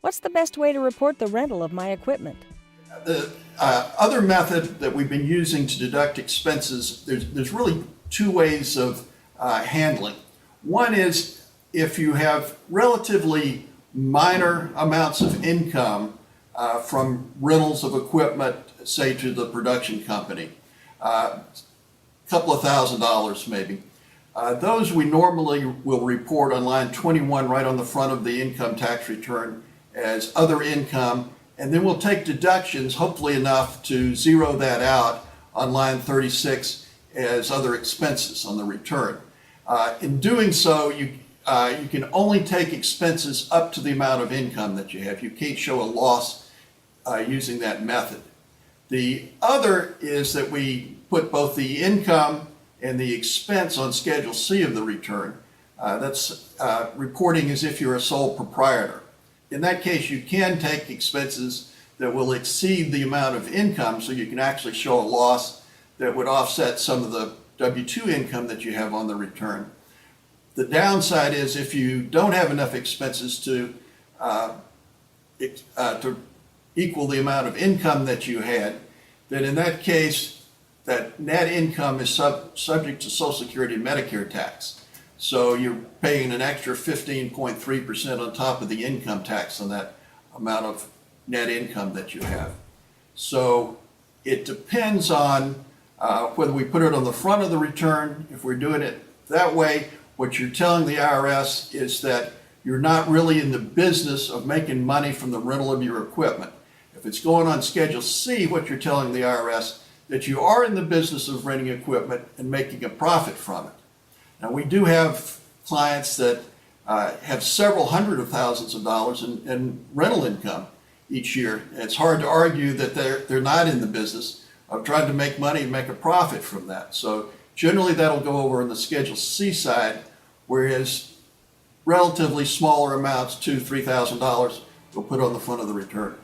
What's the best way to report the rental of my equipment? The other method that we've been using to deduct expenses, there's really two ways of handling. One is if you have relatively minor amounts of income from rentals of equipment, say to the production company, a couple of $1,000s maybe. Those we normally will report on line 21 right on the front of the income tax return as other income, and then we'll take deductions, hopefully enough to zero that out on line 36 as other expenses on the return. In doing so, you can only take expenses up to the amount of income that you have. You can't show a loss using that method. The other is that we put both the income and the expense on Schedule C of the return. That's reporting as if you're a sole proprietor. In that case, you can take expenses that will exceed the amount of income, so you can actually show a loss that would offset some of the W-2 income that you have on the return. The downside is if you don't have enough expenses to equal the amount of income that you had, then in that case, that net income is subject to Social Security and Medicare tax. So you're paying an extra 15.3% on top of the income tax on that amount of net income that you have. So it depends on whether we put it on the front of the return. If we're doing it that way, what you're telling the IRS is that you're not really in the business of making money from the rental of your equipment. If it's going on Schedule C, what you're telling the IRS that you are in the business of renting equipment and making a profit from it. Now, we do have clients that have several hundred of thousands of dollars in rental income each year. It's hard to argue that they're not in the business of trying to make money and make a profit from that. So generally that'll go over on the Schedule C side, whereas relatively smaller amounts, $2,000 to $3,000, we'll put on the front of the return.